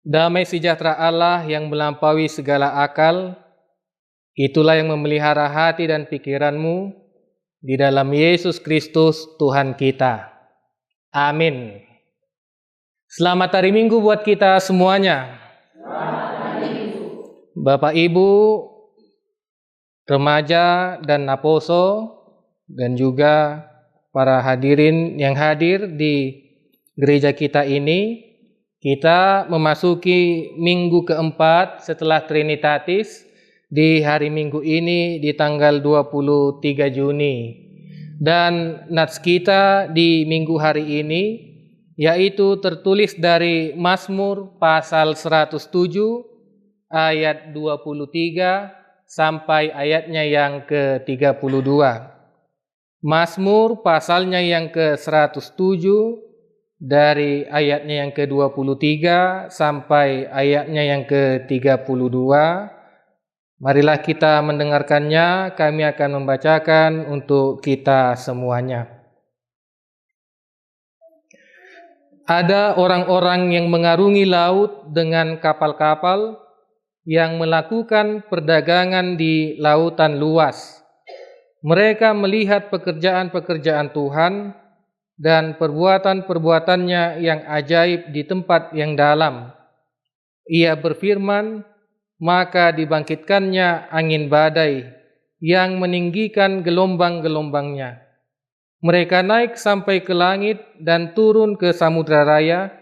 Damai sejahtera Allah yang melampaui segala akal, itulah yang memelihara hati dan pikiranmu di dalam Yesus Kristus Tuhan kita. Amin. Selamat hari Minggu buat kita semuanya. Bapak Ibu, remaja dan naposo, dan juga para hadirin yang hadir di gereja kita ini, kita memasuki minggu keempat setelah Trinitatis di hari Minggu ini di tanggal 23 Juni. Dan nats kita di minggu hari ini yaitu tertulis dari Mazmur pasal 107 ayat 23 sampai ayatnya yang ke-32. Mazmur pasalnya yang ke-107 dari ayatnya yang ke-23 sampai ayatnya yang ke-32. Marilah kita mendengarkannya, kami akan membacakan untuk kita semuanya. Ada orang-orang yang mengarungi laut dengan kapal-kapal, yang melakukan perdagangan di lautan luas. Mereka melihat pekerjaan-pekerjaan Tuhan dan perbuatan-perbuatannya yang ajaib di tempat yang dalam. Ia berfirman, maka dibangkitkannya angin badai yang meninggikan gelombang-gelombangnya. Mereka naik sampai ke langit dan turun ke samudra raya,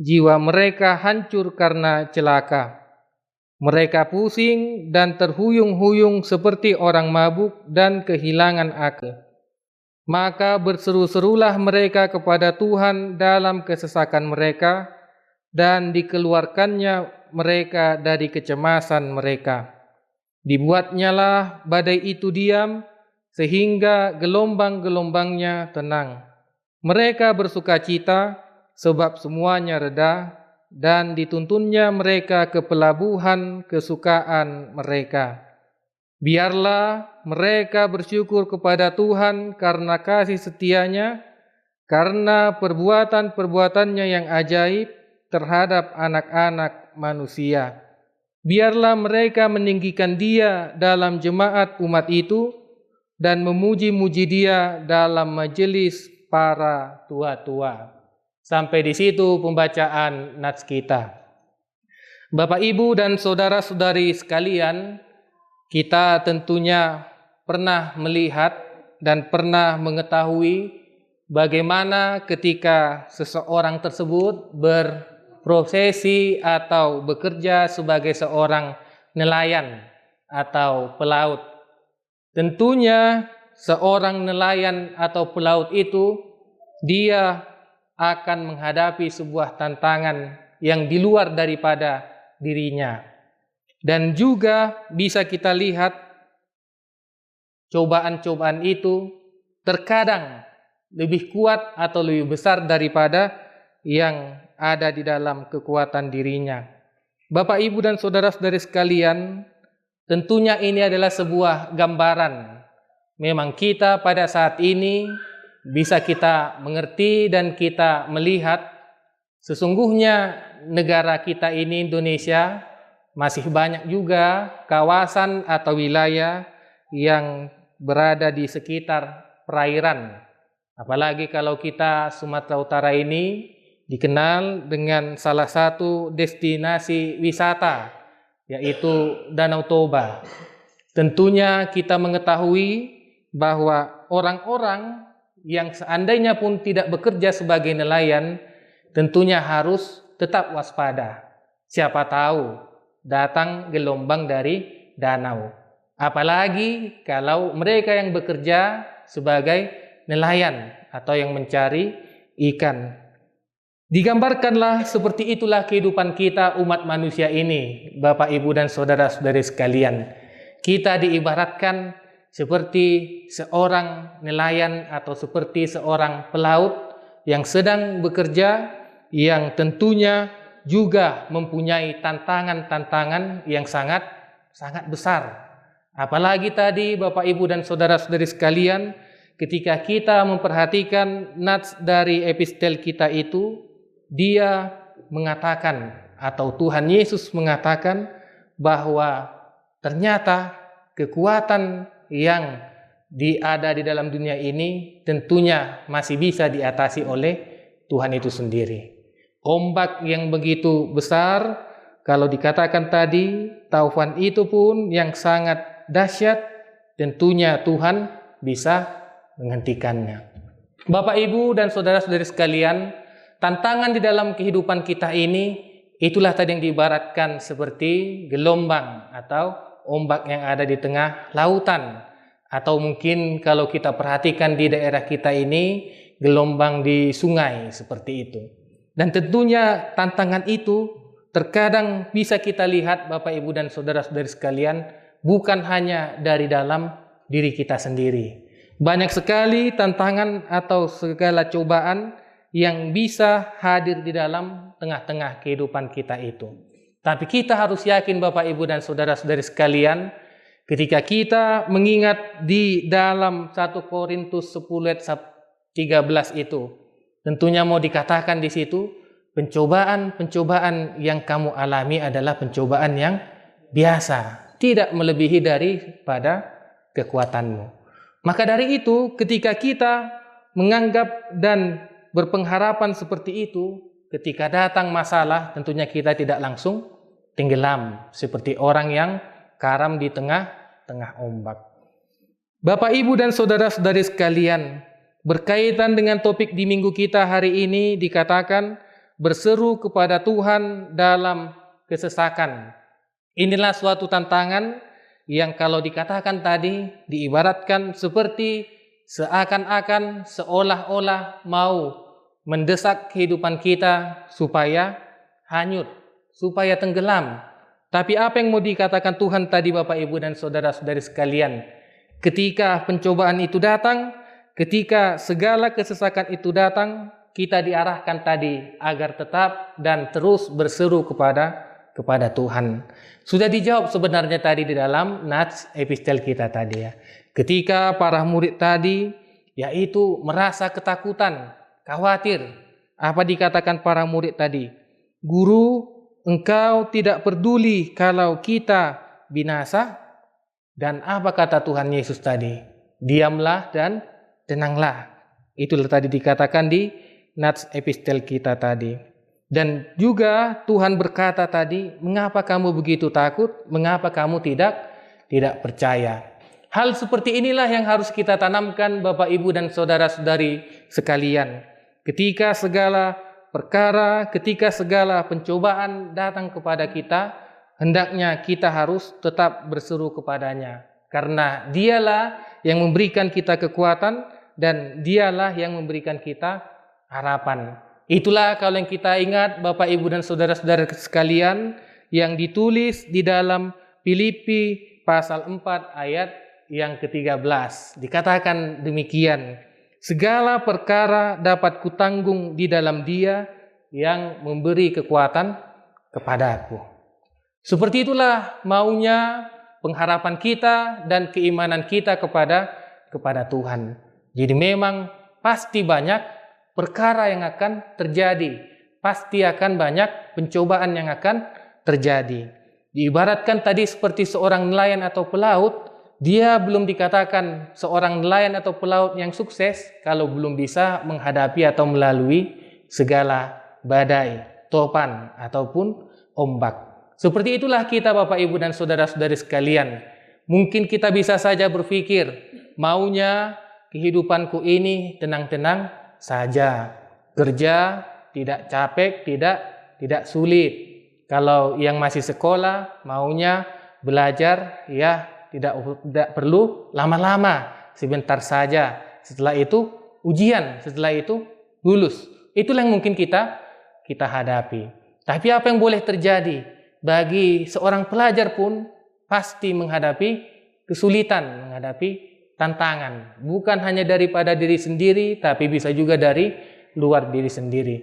jiwa mereka hancur karena celaka. Mereka pusing dan terhuyung-huyung seperti orang mabuk dan kehilangan akal. Maka berseru-serulah mereka kepada Tuhan dalam kesesakan mereka, dan dikeluarkannya mereka dari kecemasan mereka. Dibuatnyalah badai itu diam, sehingga gelombang-gelombangnya tenang. Mereka bersukacita, sebab semuanya reda, dan dituntunnya mereka ke pelabuhan kesukaan mereka. Biarlah mereka bersyukur kepada Tuhan karena kasih setianya, karena perbuatan-perbuatannya yang ajaib terhadap anak-anak manusia. Biarlah mereka meninggikan Dia dalam jemaat umat itu, dan memuji-muji Dia dalam majelis para tua-tua. Sampai di situ pembacaan nats kita. Bapak, Ibu, dan saudara-saudari sekalian, kita tentunya pernah melihat dan pernah mengetahui bagaimana ketika seseorang tersebut berprofesi atau bekerja sebagai seorang nelayan atau pelaut. Tentunya seorang nelayan atau pelaut itu dia akan menghadapi sebuah tantangan yang di luar daripada dirinya. Dan juga bisa kita lihat cobaan-cobaan itu terkadang lebih kuat atau lebih besar daripada yang ada di dalam kekuatan dirinya. Bapak, Ibu, dan saudara-saudari sekalian, tentunya ini adalah sebuah gambaran. Memang kita pada saat ini bisa kita mengerti dan kita melihat sesungguhnya negara kita ini, Indonesia, masih banyak juga kawasan atau wilayah yang berada di sekitar perairan. Apalagi kalau kita Sumatera Utara ini dikenal dengan salah satu destinasi wisata, yaitu Danau Toba. Tentunya kita mengetahui bahwa orang-orang yang seandainya pun tidak bekerja sebagai nelayan, tentunya harus tetap waspada. Siapa tahu datang gelombang dari danau. Apalagi kalau mereka yang bekerja sebagai nelayan atau yang mencari ikan. Digambarkanlah seperti itulah kehidupan kita umat manusia ini, Bapak, Ibu, dan saudara-saudari sekalian. Kita diibaratkan seperti seorang nelayan atau seperti seorang pelaut yang sedang bekerja, yang tentunya juga mempunyai tantangan-tantangan yang sangat besar. Apalagi tadi Bapak, Ibu, dan saudara-saudari sekalian, ketika kita memperhatikan nats dari epistel kita itu, dia mengatakan atau Tuhan Yesus mengatakan bahwa ternyata kekuatan yang ada di dalam dunia ini tentunya masih bisa diatasi oleh Tuhan itu sendiri. Ombak yang begitu besar, kalau dikatakan tadi, taufan itu pun yang sangat dahsyat, tentunya Tuhan bisa menghentikannya. Bapak, Ibu, dan saudara-saudari sekalian, tantangan di dalam kehidupan kita ini, itulah tadi yang diibaratkan seperti gelombang atau ombak yang ada di tengah lautan. Atau mungkin kalau kita perhatikan di daerah kita ini, gelombang di sungai seperti itu. Dan tentunya tantangan itu terkadang bisa kita lihat, Bapak, Ibu, dan saudara-saudari sekalian, bukan hanya dari dalam diri kita sendiri. Banyak sekali tantangan atau segala cobaan yang bisa hadir di dalam tengah-tengah kehidupan kita itu. Tapi kita harus yakin, Bapak, Ibu, dan saudara-saudari sekalian, ketika kita mengingat di dalam 1 Korintus 10 ayat 13 itu, tentunya mau dikatakan di situ, pencobaan yang kamu alami adalah pencobaan yang biasa, tidak melebihi daripada kekuatanmu. Maka dari itu, ketika kita menganggap dan berpengharapan seperti itu, ketika datang masalah, tentunya kita tidak langsung tenggelam seperti orang yang karam di tengah-tengah ombak. Bapak, Ibu, dan saudara-saudari sekalian, berkaitan dengan topik di minggu kita hari ini dikatakan berseru kepada Tuhan dalam kesesakan. Inilah suatu tantangan yang kalau dikatakan tadi diibaratkan seperti seakan-akan seolah-olah mau mendesak kehidupan kita supaya hanyut, supaya tenggelam. Tapi apa yang mau dikatakan Tuhan tadi, Bapak, Ibu, dan saudara-saudari sekalian? Ketika pencobaan itu datang, ketika segala kesesakan itu datang, kita diarahkan tadi agar tetap dan terus berseru kepada Tuhan. Sudah dijawab sebenarnya tadi di dalam nats epistel kita tadi ya. Ketika para murid tadi yaitu merasa ketakutan, khawatir. Apa dikatakan para murid tadi? Guru, engkau tidak peduli kalau kita binasa? Dan apa kata Tuhan Yesus tadi? Diamlah dan tenanglah. Itulah tadi dikatakan di nats epistel kita tadi. Dan juga Tuhan berkata tadi, mengapa kamu begitu takut? Mengapa kamu tidak percaya? Hal seperti inilah yang harus kita tanamkan, Bapak, Ibu, dan saudara-saudari sekalian. Ketika segala perkara, ketika segala pencobaan datang kepada kita, hendaknya kita harus tetap berseru kepadanya. Karena dialah yang memberikan kita kekuatan dan dialah yang memberikan kita harapan. Itulah kalau yang kita ingat, Bapak, Ibu, dan saudara-saudara sekalian, yang ditulis di dalam Filipi pasal 4 ayat yang ke-13. Dikatakan demikian, segala perkara dapat kutanggung di dalam Dia yang memberi kekuatan kepadaku. Seperti itulah maunya pengharapan kita dan keimanan kita kepada Tuhan. Jadi memang pasti banyak perkara yang akan terjadi, pasti akan banyak pencobaan yang akan terjadi. Diibaratkan tadi seperti seorang nelayan atau pelaut, dia belum dikatakan seorang nelayan atau pelaut yang sukses kalau belum bisa menghadapi atau melalui segala badai, topan, ataupun ombak. Seperti itulah kita, Bapak, Ibu, dan saudara-saudari sekalian. Mungkin kita bisa saja berpikir, maunya kehidupanku ini tenang-tenang saja, kerja tidak capek, tidak sulit. Kalau yang masih sekolah maunya belajar ya tidak perlu lama-lama, sebentar saja. Setelah itu ujian, setelah itu lulus. Itulah yang mungkin kita hadapi. Tapi apa yang boleh terjadi bagi seorang pelajar pun pasti menghadapi kesulitan, menghadapi tantangan, bukan hanya daripada diri sendiri, tapi bisa juga dari luar diri sendiri.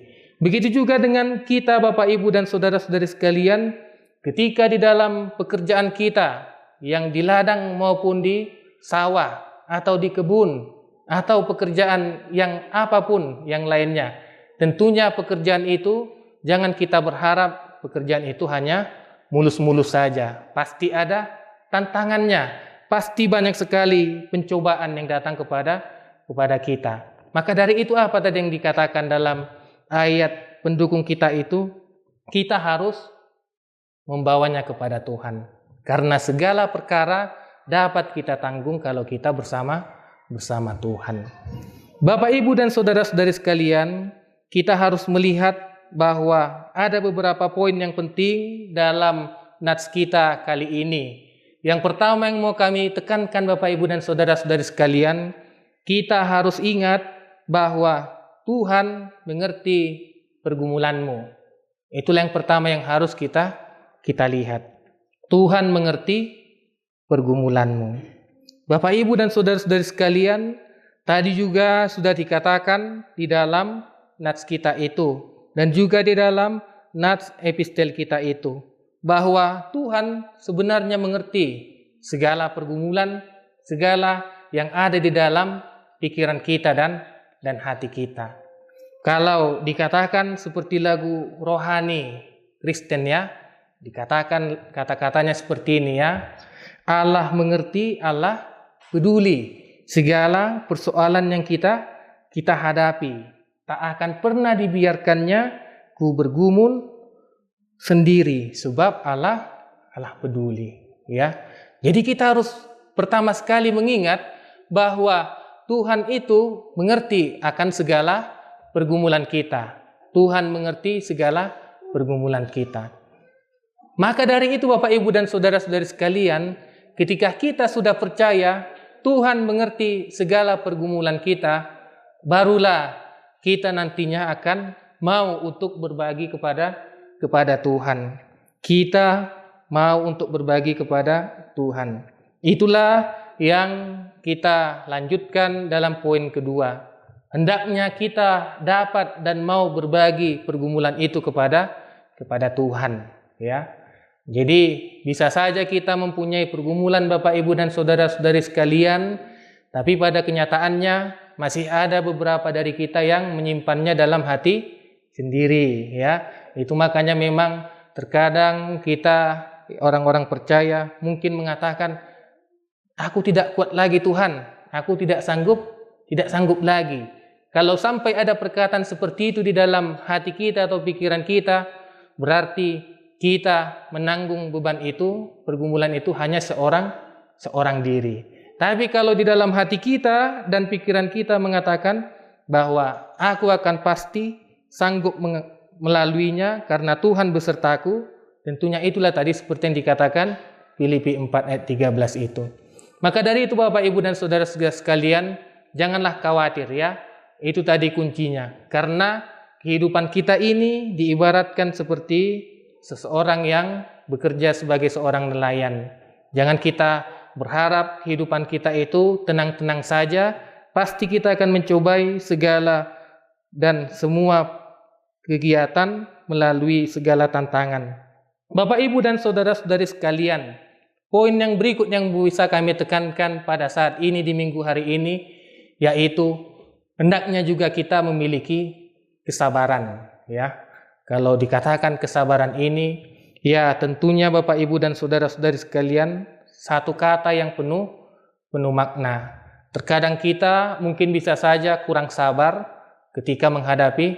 Begitu juga dengan kita, Bapak, Ibu, dan saudara-saudari sekalian, ketika di dalam pekerjaan kita, yang di ladang maupun di sawah, atau di kebun, atau pekerjaan yang apapun yang lainnya, tentunya pekerjaan itu jangan kita berharap pekerjaan itu hanya mulus-mulus saja. Pasti ada tantangannya, pasti banyak sekali pencobaan yang datang kepada kita. Maka dari itu apa tadi yang dikatakan dalam ayat pendukung kita itu? Kita harus membawanya kepada Tuhan. Karena segala perkara dapat kita tanggung kalau kita bersama Tuhan. Bapak, Ibu, dan saudara-saudari sekalian, kita harus melihat bahwa ada beberapa poin yang penting dalam nats kita kali ini. Yang pertama yang mau kami tekankan Bapak, Ibu, dan saudara-saudari sekalian, kita harus ingat bahwa Tuhan mengerti pergumulanmu. Itulah yang pertama yang harus kita lihat. Tuhan mengerti pergumulanmu. Bapak, Ibu, dan saudara-saudari sekalian, tadi juga sudah dikatakan di dalam nats kita itu dan juga di dalam nats epistel kita itu bahwa Tuhan sebenarnya mengerti segala pergumulan, segala yang ada di dalam pikiran kita dan hati kita. Kalau dikatakan seperti lagu rohani Kristen ya, dikatakan kata-katanya seperti ini ya, Allah mengerti, Allah peduli segala persoalan yang kita hadapi. Tak akan pernah dibiarkannya ku bergumul sendiri sebab Allah peduli ya. Jadi kita harus pertama sekali mengingat bahwa Tuhan itu mengerti akan segala pergumulan kita. Tuhan mengerti segala pergumulan kita. Maka dari itu Bapak, Ibu, dan saudara-saudari sekalian, ketika kita sudah percaya Tuhan mengerti segala pergumulan kita, barulah kita nantinya akan mau untuk berbagi kepada Tuhan. Kita mau untuk berbagi kepada Tuhan. Itulah yang kita lanjutkan dalam poin kedua. Hendaknya kita dapat dan mau berbagi pergumulan itu kepada Tuhan, ya. Jadi bisa saja kita mempunyai pergumulan Bapak, Ibu, dan saudara-saudari sekalian, tapi pada kenyataannya masih ada beberapa dari kita yang menyimpannya dalam hati sendiri ya. Itu makanya memang terkadang kita orang-orang percaya mungkin mengatakan, aku tidak kuat lagi Tuhan, aku tidak sanggup lagi. Kalau sampai ada perkataan seperti itu di dalam hati kita atau pikiran kita, berarti kita menanggung beban itu, pergumulan itu hanya seorang diri. Tapi kalau di dalam hati kita dan pikiran kita mengatakan bahwa aku akan pasti sanggup melaluinya karena Tuhan besertaku, tentunya itulah tadi seperti yang dikatakan Filipi 4 ayat 13 itu. Maka dari itu Bapak, Ibu, dan saudara-saudara sekalian, janganlah khawatir ya. Itu tadi kuncinya. Karena kehidupan kita ini diibaratkan seperti seseorang yang bekerja sebagai seorang nelayan. Jangan kita berharap kehidupan kita itu tenang-tenang saja. Pasti kita akan mencobai segala dan semua kegiatan melalui segala tantangan. Bapak, Ibu, dan saudara-saudari sekalian, poin yang berikut yang bisa kami tekankan pada saat ini di minggu hari ini, yaitu hendaknya juga kita memiliki kesabaran ya. Kalau dikatakan kesabaran ini, ya tentunya Bapak, Ibu, dan saudara-saudari sekalian, satu kata yang penuh makna. Terkadang kita mungkin bisa saja kurang sabar ketika menghadapi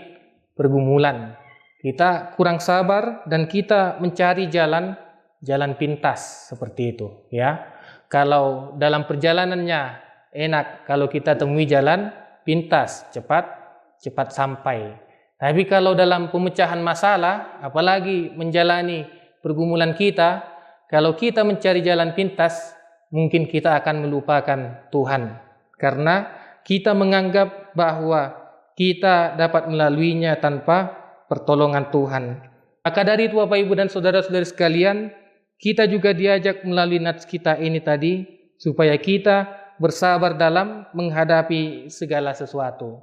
pergumulan. Kita kurang sabar dan kita mencari jalan pintas seperti itu ya. Kalau dalam perjalanannya enak kalau kita temui jalan pintas, cepat sampai. Tapi kalau dalam pemecahan masalah, apalagi menjalani pergumulan kita, kalau kita mencari jalan pintas, mungkin kita akan melupakan Tuhan. Karena kita menganggap bahwa kita dapat melaluinya tanpa pertolongan Tuhan. Maka dari itu Bapak, Ibu, dan saudara-saudari sekalian, kita juga diajak melalui nats kita ini tadi, supaya kita bersabar dalam menghadapi segala sesuatu.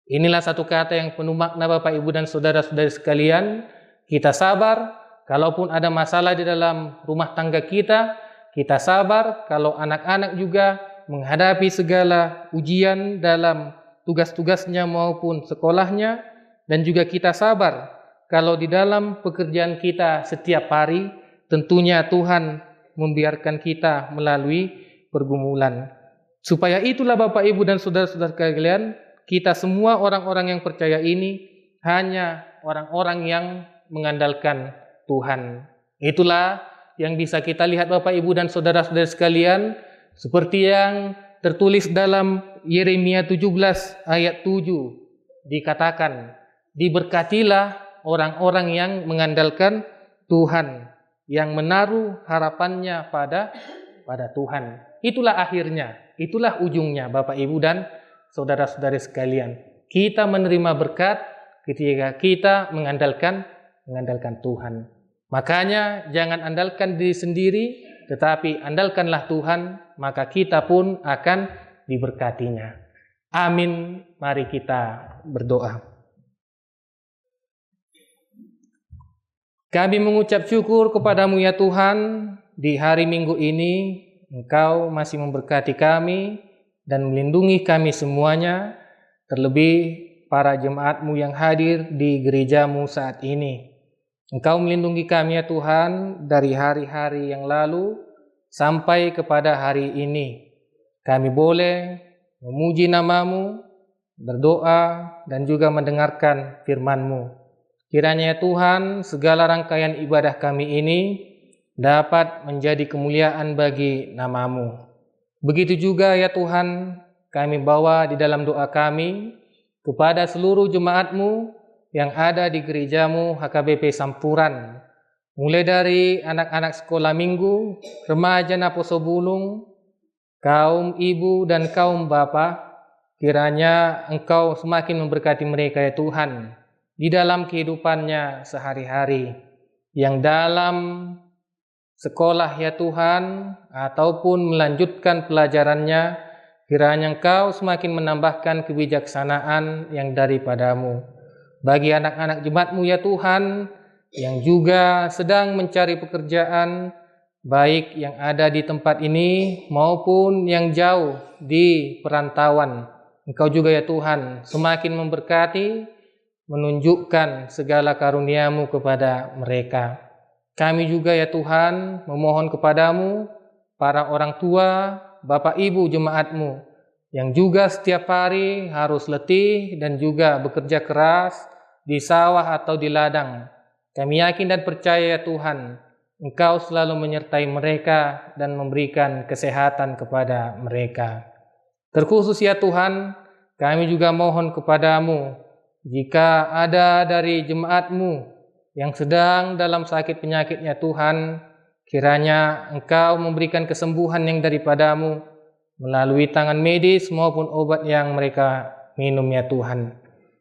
Inilah satu kata yang penuh makna Bapak, Ibu, dan saudara-saudari sekalian. Kita sabar kalaupun ada masalah di dalam rumah tangga kita. Kita sabar kalau anak-anak juga menghadapi segala ujian dalam tugas-tugasnya maupun sekolahnya. Dan juga kita sabar kalau di dalam pekerjaan kita setiap hari, tentunya Tuhan membiarkan kita melalui pergumulan. Supaya itulah Bapak Ibu dan saudara-saudara sekalian, kita semua orang-orang yang percaya ini hanya orang-orang yang mengandalkan Tuhan. Itulah yang bisa kita lihat Bapak Ibu dan saudara-saudara sekalian, seperti yang tertulis dalam Yeremia 17 ayat 7, dikatakan, diberkatilah orang-orang yang mengandalkan Tuhan, yang menaruh harapannya pada Tuhan. Itulah akhirnya, itulah ujungnya Bapak Ibu dan saudara-saudari sekalian. Kita menerima berkat ketika kita mengandalkan Tuhan. Makanya jangan andalkan diri sendiri, tetapi andalkanlah Tuhan, maka kita pun akan diberkatinya. Amin. Mari kita berdoa. Kami mengucap syukur kepadamu ya Tuhan, di hari Minggu ini Engkau masih memberkati kami dan melindungi kami semuanya, terlebih para jemaat-Mu yang hadir di gereja-Mu saat ini. Engkau melindungi kami ya Tuhan dari hari-hari yang lalu sampai kepada hari ini. Kami boleh memuji nama-Mu, berdoa dan juga mendengarkan firman-Mu. Kiranya ya Tuhan, segala rangkaian ibadah kami ini dapat menjadi kemuliaan bagi nama-Mu. Begitu juga ya Tuhan, kami bawa di dalam doa kami kepada seluruh jemaat-Mu yang ada di gereja-Mu HKBP Sampuran, mulai dari anak-anak sekolah minggu, remaja Naposo Bulung, kaum ibu dan kaum bapak. Kiranya Engkau semakin memberkati mereka ya Tuhan, di dalam kehidupannya sehari-hari, yang dalam sekolah ya Tuhan, ataupun melanjutkan pelajarannya, kiranya Engkau semakin menambahkan kebijaksanaan yang daripadamu. Bagi anak-anak jemaat-Mu ya Tuhan, yang juga sedang mencari pekerjaan, baik yang ada di tempat ini maupun yang jauh di perantauan, Engkau juga ya Tuhan semakin memberkati, menunjukkan segala karunia-Mu kepada mereka. Kami juga ya Tuhan memohon kepadamu, para orang tua, Bapak Ibu jemaat-Mu, yang juga setiap hari harus letih dan juga bekerja keras di sawah atau di ladang. Kami yakin dan percaya ya Tuhan, Engkau selalu menyertai mereka dan memberikan kesehatan kepada mereka. Terkhusus ya Tuhan, kami juga mohon kepadamu, jika ada dari jemaat-Mu yang sedang dalam sakit penyakitnya Tuhan, kiranya Engkau memberikan kesembuhan yang daripadamu melalui tangan medis maupun obat yang mereka minum ya Tuhan.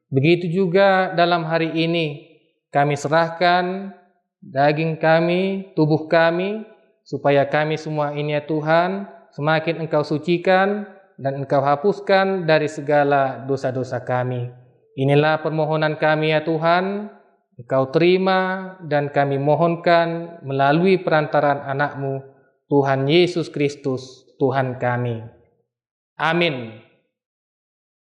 Begitu juga dalam hari ini, kami serahkan daging kami, tubuh kami, supaya kami semua ini ya Tuhan, semakin Engkau sucikan dan Engkau hapuskan dari segala dosa-dosa kami. Inilah permohonan kami ya Tuhan, Engkau terima dan kami mohonkan melalui perantaraan anak-Mu, Tuhan Yesus Kristus, Tuhan kami. Amin.